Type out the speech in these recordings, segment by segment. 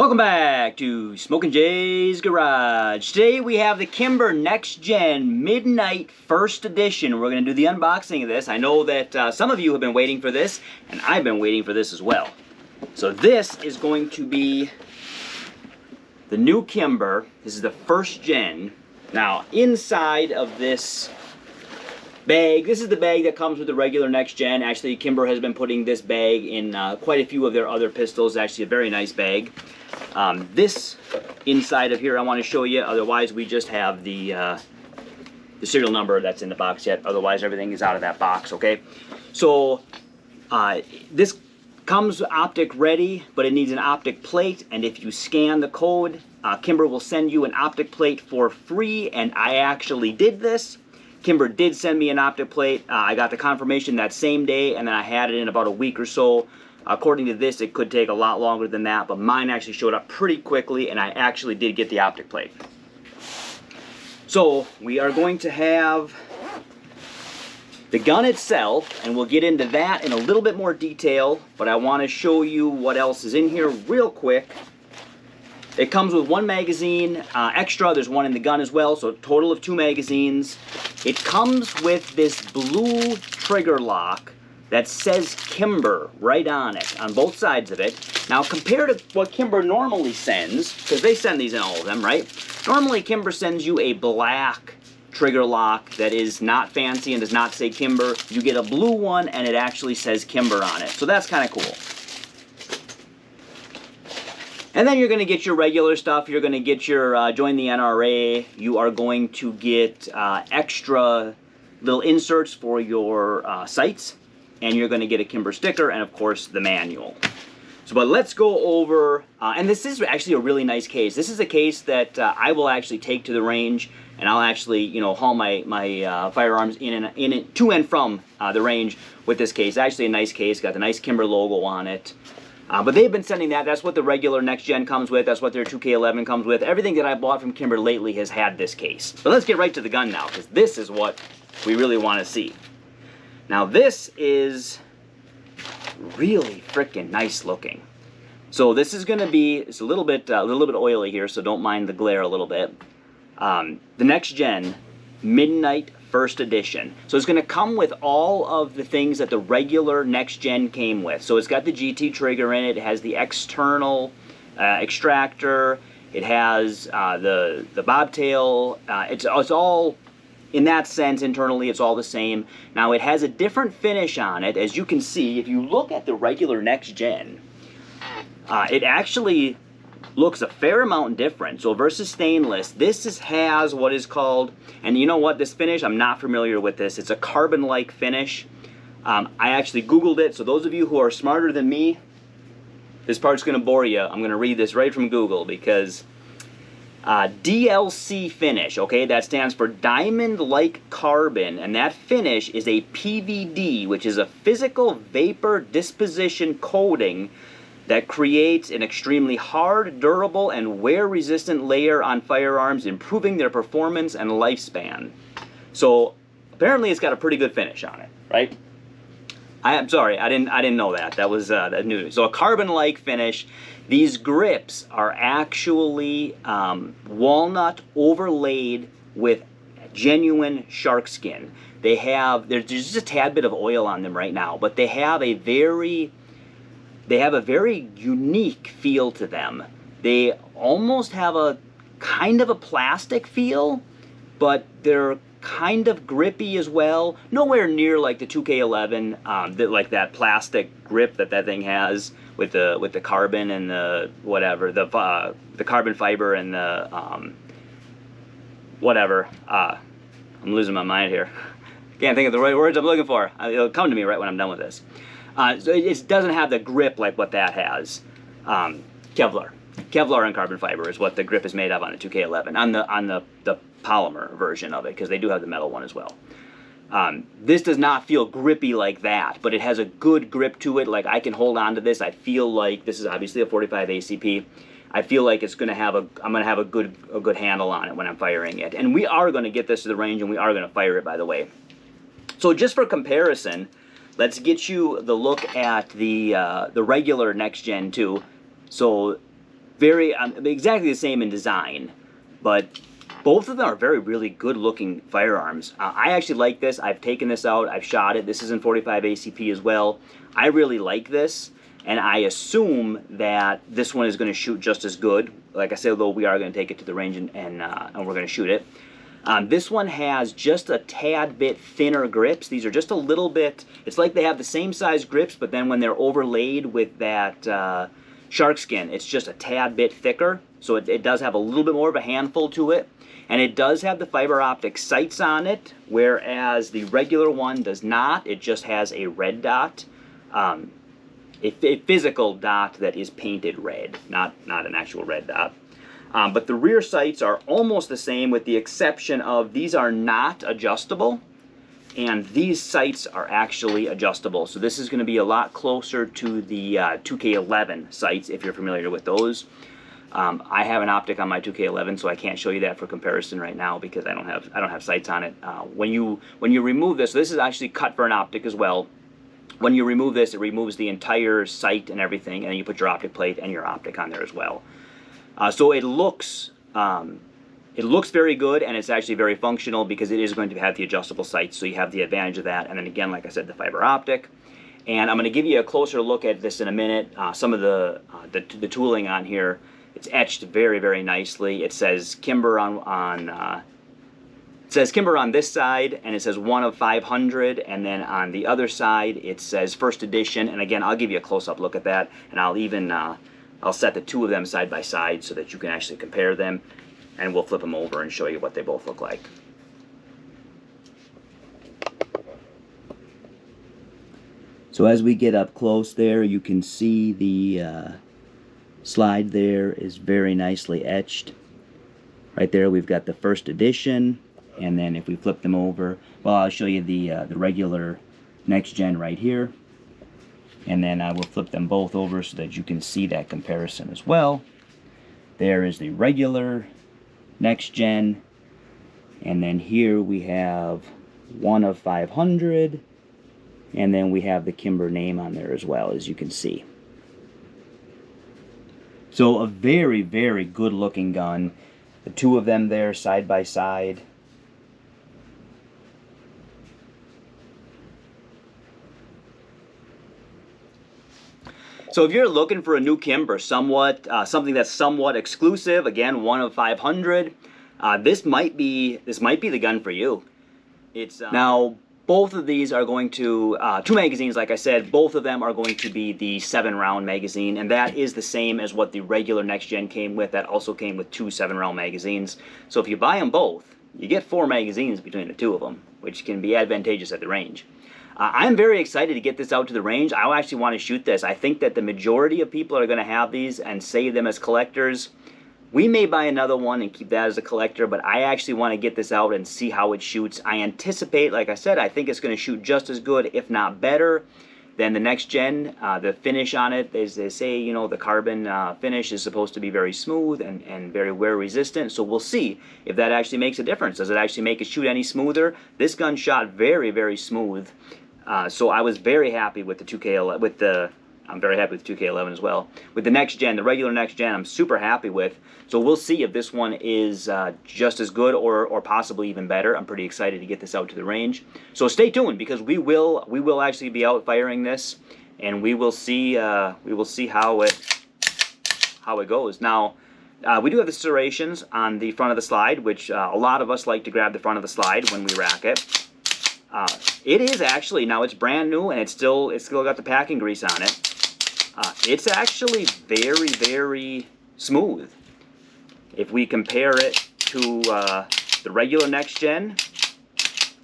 Welcome back to Smok'n Jay's Garage. Today we have the Kimber Next Gen Midnight First Edition. We're going to do the unboxing of this. I know that some of you have been waiting for this, and I've been waiting for this as well. So this is going to be the new Kimber. This is the first gen. Now inside of this bag, this is the bag that comes with the regular Next Gen. Actually, Kimber has been putting this bag in quite a few of their other pistols. Actually a very nice bag. This inside of here I want to show you, otherwise we just have the serial number that's in the box yet. Otherwise everything is out of that box, okay? So this comes optic ready, but it needs an optic plate, and if you scan the code, Kimber will send you an optic plate for free, and I actually did this. Kimber did send me an optic plate. I got the confirmation that same day, and then I had it in about a week or so. According to this, it could take a lot longer than that, but mine actually showed up pretty quickly, and I actually did get the optic plate. So we are going to have the gun itself, and we'll get into that in a little bit more detail, but I want to show you what else is in here real quick. It comes with one magazine extra. There's one in the gun as well, so a total of 2 magazines. It comes with this blue trigger lock that says Kimber right on it, on both sides of it. Now compared to what Kimber normally sends, because they send these in all of them, right? Normally Kimber sends you a black trigger lock that is not fancy and does not say Kimber. You get a blue one and it actually says Kimber on it. So that's kind of cool. And then you're going to get your regular stuff. You're going to get your join the NRA. You are going to get extra little inserts for your sights. And you're going to get a Kimber sticker and, of course, the manual. So, but let's go over, and this is actually a really nice case. This is a case that I will actually take to the range, and I'll actually, you know, haul my firearms to and from the range with this case. Actually a nice case, got the nice Kimber logo on it. But they've been sending that. That's what the regular Next Gen comes with. That's what their 2K11 comes with. Everything that I bought from Kimber lately has had this case. But let's get right to the gun now, because this is what we really want to see. Now this is really freaking nice looking. So this is going to be, it's a little bit oily here, so don't mind the glare a little bit. The Next Gen Midnight First Edition. So it's going to come with all of the things that the regular Next Gen came with. So it's got the GT trigger in it. It has the external extractor. It has the bobtail. It's all, in that sense, internally, it's all the same. Now, it has a different finish on it. As you can see, if you look at the regular Next Gen, it actually looks a fair amount different. So versus stainless, this has what is called, and you know what, this finish, I'm not familiar with this. It's a carbon-like finish. I actually Googled it, so those of you who are smarter than me, this part's going to bore you. I'm going to read this right from Google because DLC finish, okay, that stands for diamond-like carbon, and that finish is a PVD, which is a physical vapor disposition coating that creates an extremely hard, durable, and wear-resistant layer on firearms, improving their performance and lifespan. So apparently it's got a pretty good finish on it, right? I'm sorry, I didn't know that. That was that news. So a carbon-like finish. These grips are actually walnut overlaid with genuine shark skin. There's just a tad bit of oil on them right now, but they have a very unique feel to them. They almost have a kind of a plastic feel, but they're kind of grippy as well. Nowhere near like the 2K11, like that plastic grip that thing has with the carbon and the whatever, the carbon fiber and the whatever. I'm losing my mind here. Can't think of the right words I'm looking for. It'll come to me right when I'm done with this. So it doesn't have the grip like what that has. Kevlar and carbon fiber is what the grip is made of on the 2K11, on the polymer version of it, because they do have the metal one as well. This does not feel grippy like that, but it has a good grip to it. Like I can hold on to this. I feel like this is obviously a 45 ACP. I feel like I'm gonna have a good handle on it when I'm firing it. And we are gonna get this to the range, and we are gonna fire it, by the way. So just for comparison, let's get you the look at the regular Next Gen 2. So very exactly the same in design, but both of them are really good looking firearms. I actually like this. I've taken this out, I've shot it. This is in 45 ACP as well. I really like this, and I assume that this one is going to shoot just as good. Like I said, though, we are going to take it to the range and we're going to shoot it. This one has just a tad bit thinner grips. These are just a little bit, it's like they have the same size grips, but then when they're overlaid with that shark skin, it's just a tad bit thicker. So it does have a little bit more of a handful to it. And it does have the fiber optic sights on it, whereas the regular one does not. It just has a red dot, a physical dot that is painted red, not an actual red dot. But the rear sights are almost the same, with the exception of these are not adjustable, and these sights are actually adjustable. So this is going to be a lot closer to the 2K11 sights, if you're familiar with those. I have an optic on my 2K11, so I can't show you that for comparison right now because I don't have sights on it. When you remove this, so this is actually cut for an optic as well. When you remove this, it removes the entire sight and everything, and then you put your optic plate and your optic on there as well. So it looks very good, and it's actually very functional because it is going to have the adjustable sights, so you have the advantage of that. And then again, like I said, the fiber optic. And I'm going to give you a closer look at this in a minute. Some of the tooling on here, it's etched very nicely. It says Kimber on this side, and it says 1 of 500, and then on the other side it says first edition. And again, I'll give you a close-up look at that, and I'll even I'll set the two of them side by side so that you can actually compare them, and we'll flip them over and show you what they both look like. So as we get up close there, you can see the slide there is very nicely etched. Right there we've got the first edition, and then if we flip them over, well, I'll show you the regular next gen right here, and then I will flip them both over so that you can see that comparison as well. There is the regular next gen, and then here we have 1 of 500, and then we have the Kimber name on there as well, as you can see. So a very good looking gun. The two of them there side by side. So if you're looking for a new Kimber, something that's somewhat exclusive, again, 1 of 500, this might be the gun for you. It's now both of these are going to 2 magazines. Like I said, both of them are going to be the 7-round magazine, and that is the same as what the regular next gen came with. That also came with 2 7-round magazines. So if you buy them both, you get 4 magazines between the two of them, which can be advantageous at the range. I'm very excited to get this out to the range. I actually want to shoot this. I think that the majority of people are going to have these and save them as collectors. We may buy another one and keep that as a collector, but I actually want to get this out and see how it shoots. I anticipate, like I said, I think it's going to shoot just as good, if not better, than the next gen. The finish on it, as they say, you know, the carbon finish is supposed to be very smooth and very wear resistant. So we'll see if that actually makes a difference. Does it actually make it shoot any smoother? This gun shot very smooth. So I was very happy with the 2K11, I'm very happy with 2K11 as well. With the next gen, the regular next gen, I'm super happy with. So we'll see if this one is just as good or possibly even better. I'm pretty excited to get this out to the range. So stay tuned, because we will actually be out firing this, and we will see how it goes. Now, we do have the serrations on the front of the slide, which a lot of us like to grab the front of the slide when we rack it. It is actually, now it's brand new and it's still got the packing grease on it. It's actually very smooth. If we compare it to the regular next gen,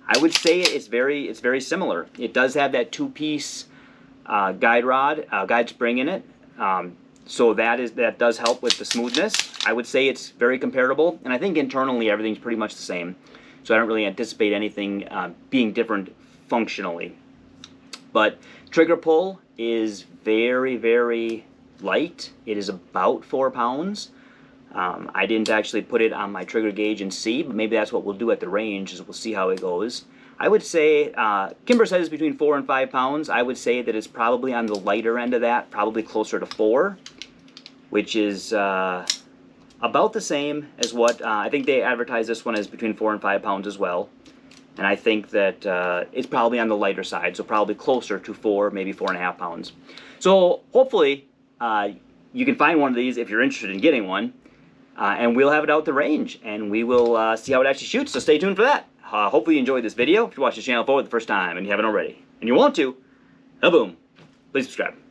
I would say it's very similar. It does have that 2-piece guide spring in it, so that does help with the smoothness. I would say it's very comparable, and I think internally everything's pretty much the same. So I don't really anticipate anything being different functionally. But trigger pull is very light. It is about 4 pounds. I didn't actually put it on my trigger gauge and see, but maybe that's what we'll do at the range, is we'll see how it goes. I would say, Kimber says between 4 and 5 pounds. I would say that it's probably on the lighter end of that, probably closer to 4. which is about the same as what I think they advertise this one as between 4 and 5 pounds as well. And I think that it's probably on the lighter side, so probably closer to 4, maybe 4.5 pounds. So hopefully you can find one of these if you're interested in getting one, and we'll have it out the range, and we will see how it actually shoots, so stay tuned for that. Hopefully you enjoyed this video. If you watch the channel for the first time and you haven't already, and you want to, boom, please subscribe.